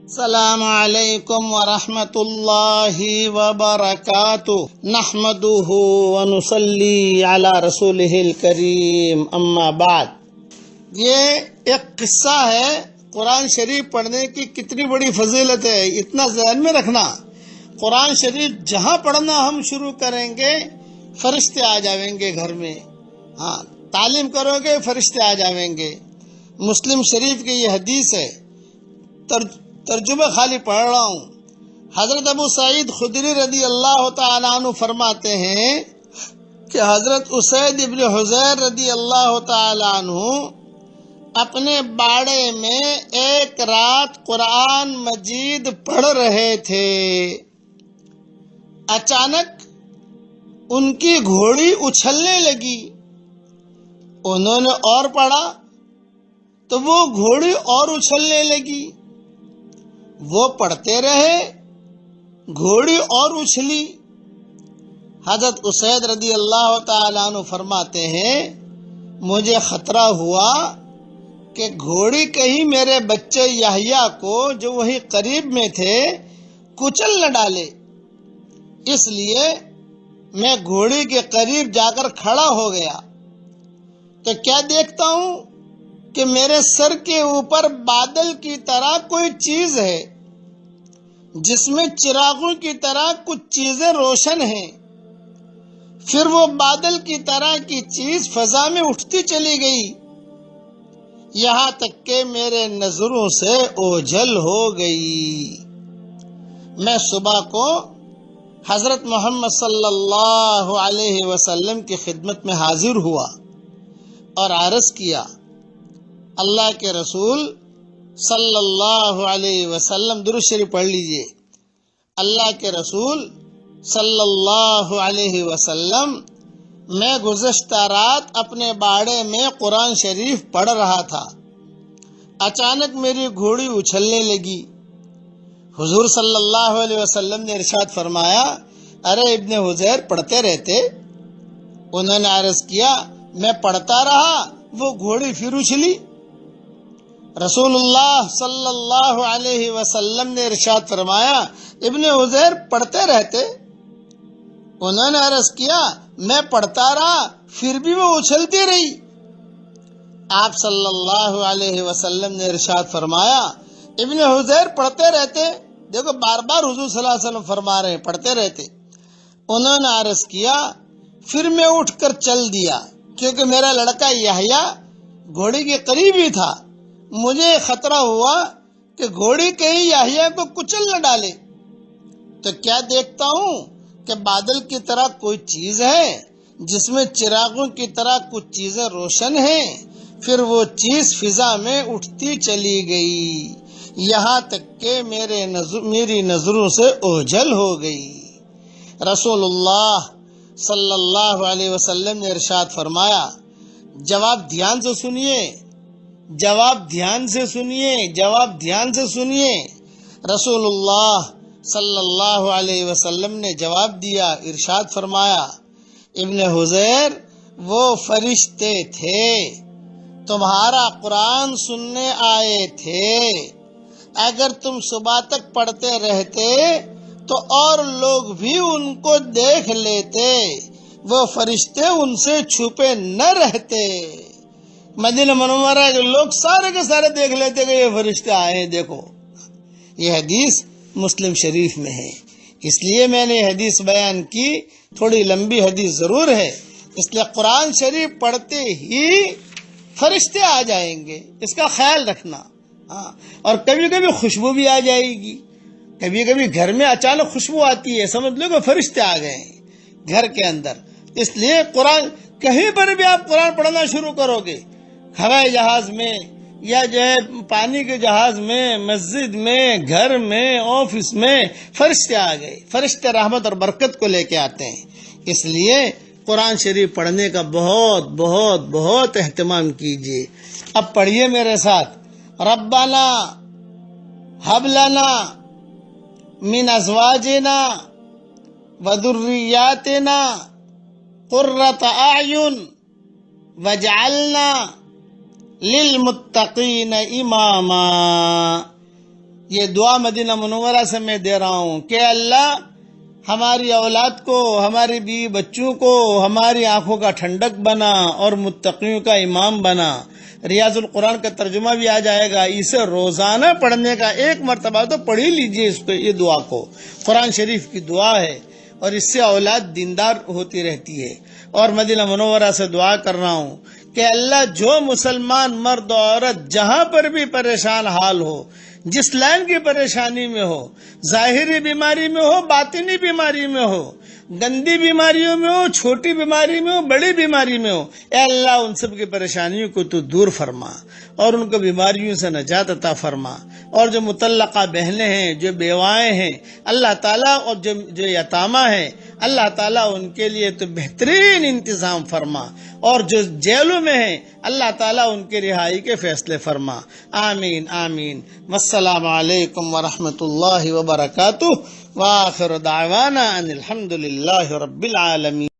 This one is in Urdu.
السلام علیکم ورحمۃ اللہ وبرکاتہ نحمدہ ونصلی علی رسولہ الکریم اما بعد۔ یہ ایک قصہ ہے قرآن شریف پڑھنے کی کتنی بڑی فضیلت ہے، اتنا ذہن میں رکھنا۔ قرآن شریف جہاں پڑھنا ہم شروع کریں گے فرشتے آ جائیں گے گھر میں۔ تعلیم کرو گے فرشتے آ جائیں گے۔ مسلم شریف کی یہ حدیث ہے، ترجمہ خالی پڑھ رہا ہوں۔ حضرت ابو سعید خدری رضی اللہ تعالیٰ عنہ فرماتے ہیں کہ حضرت اسید ابن حضیر رضی اللہ تعالیٰ عنہ اپنے باڑے میں ایک رات قرآن مجید پڑھ رہے تھے۔ اچانک ان کی گھوڑی اچھلنے لگی۔ انہوں نے اور پڑھا تو وہ گھوڑی اور اچھلنے لگی۔ وہ پڑھتے رہے، گھوڑی اور اچھلی۔ حضرت اسید رضی اللہ تعالیٰ عنہ فرماتے ہیں مجھے خطرہ ہوا کہ گھوڑی کہیں میرے بچے یحییٰ کو جو وہی قریب میں تھے کچل نہ ڈالے، اس لیے میں گھوڑی کے قریب جا کر کھڑا ہو گیا تو کیا دیکھتا ہوں کہ میرے سر کے اوپر بادل کی طرح کوئی چیز ہے جس میں چراغوں کی طرح کچھ چیزیں روشن ہیں۔ پھر وہ بادل کی طرح کی چیز فضا میں اٹھتی چلی گئی، یہاں تک کہ میرے نظروں سے اوجھل ہو گئی۔ میں صبح کو حضرت محمد صلی اللہ علیہ وسلم کی خدمت میں حاضر ہوا اور عرض کیا، اللہ کے رسول صلی اللہ علیہ وسلم، درود شریف پڑھ لیجئے، اللہ کے رسول صلی اللہ علیہ وسلم، میں گزشتہ رات اپنے باڑے میں قرآن شریف پڑھ رہا تھا، اچانک میری گھوڑی اچھلنے لگی۔ حضور صلی اللہ علیہ وسلم نے ارشاد فرمایا، ارے ابن حضیر پڑھتے رہتے؟ انہوں نے عرض کیا، میں پڑھتا رہا، وہ گھوڑی پھر اچھلی۔ رسول اللہ صلی اللہ علیہ وسلم نے ارشاد فرمایا، ابن حضیر پڑھتے رہتے؟ انہوں نے عرض کیا، میں پڑھتا رہا، پھر بھی وہ اچھلتی رہی۔ آپ صلی اللہ علیہ وسلم نے ارشاد فرمایا، ابن حضیر پڑھتے رہتے؟ دیکھو بار بار حضور صلی اللہ علیہ وسلم فرما رہے ہیں پڑھتے رہتے۔ انہوں نے عرض کیا، پھر میں اٹھ کر چل دیا کیونکہ میرا لڑکا یحییٰ گھوڑی کے قریب ہی تھا۔ مجھے خطرہ ہوا کہ گھوڑی کہیں یحییٰ کو کچل نہ ڈالے، تو کیا دیکھتا ہوں کہ بادل کی طرح کوئی چیز ہے جس میں چراغوں کی طرح کچھ چیزیں روشن ہیں۔ پھر وہ چیز فضا میں اٹھتی چلی گئی، یہاں تک کہ میری نظروں سے اوجھل ہو گئی۔ رسول اللہ صلی اللہ علیہ وسلم نے ارشاد فرمایا، جواب دھیان سے سنیے، جواب دھیان سے سنیے، جواب دھیان سے سنیے۔ رسول اللہ صلی اللہ علیہ وسلم نے جواب دیا، ارشاد فرمایا، ابن حضیر وہ فرشتے تھے، تمہارا قرآن سننے آئے تھے۔ اگر تم صبح تک پڑھتے رہتے تو اور لوگ بھی ان کو دیکھ لیتے، وہ فرشتے ان سے چھپے نہ رہتے۔ مدینہ منورہ کے لوگ سارے کے سارے دیکھ لیتے کہ یہ فرشتے آئے ہیں۔ دیکھو یہ حدیث مسلم شریف میں ہے، اس لیے میں نے حدیث بیان کی، تھوڑی لمبی حدیث ضرور ہے، اس لیے قرآن شریف پڑھتے ہی فرشتے آ جائیں گے، اس کا خیال رکھنا۔ اور کبھی کبھی خوشبو بھی آ جائے گی، کبھی کبھی گھر میں اچانک خوشبو آتی ہے، سمجھ لو کہ فرشتے آ گئے ہیں گھر کے اندر۔ اس لیے قرآن کہیں پر بھی آپ قرآن پڑھنا شروع کرو گے، ہوائی جہاز میں یا جو ہے پانی کے جہاز میں، مسجد میں، گھر میں، آفس میں، فرشتے آ گئے، فرشتے رحمت اور برکت کو لے کے آتے ہیں۔ اس لیے قرآن شریف پڑھنے کا بہت بہت بہت اہتمام کیجیے۔ اب پڑھیے میرے ساتھ، ربنا ہب لنا من ازواجنا وذریاتنا قرۃ اعین وجعلنا للمتقین اماما۔ یہ دعا مدینہ منورہ سے میں دے رہا ہوں کہ اللہ ہماری اولاد کو، ہماری بیوی بچوں کو ہماری آنکھوں کا ٹھنڈک بنا اور متقیوں کا امام بنا۔ ریاض القرآن کا ترجمہ بھی آ جائے گا، اسے روزانہ پڑھنے کا، ایک مرتبہ تو پڑھ ہی لیجئے اس کو، یہ دعا کو، قرآن شریف کی دعا ہے اور اس سے اولاد دیندار ہوتی رہتی ہے۔ اور مدینہ منورہ سے دعا کر رہا ہوں کہ اللہ جو مسلمان مرد و عورت جہاں پر بھی پریشان حال ہو، جس لائن کی پریشانی میں ہو، ظاہری بیماری میں ہو، باطنی بیماری میں ہو، گندی بیماریوں میں ہو، چھوٹی بیماری میں ہو، بڑی بیماری میں ہو، اے اللہ ان سب کی پریشانیوں کو تو دور فرما اور ان کو بیماریوں سے نجات عطا فرما۔ اور جو مطلقہ بہنیں ہیں، جو بیوائیں ہیں، اللہ تعالیٰ، اور جو یتامہ ہیں، اللہ تعالیٰ ان کے لیے تو بہترین انتظام فرما، اور جو جیلوں میں ہیں اللہ تعالیٰ ان کے رہائی کے فیصلے فرما۔ آمین آمین۔ والسلام علیکم ورحمۃ اللہ وبرکاتہ، وآخر دعوانا ان الحمد للہ رب العالمین۔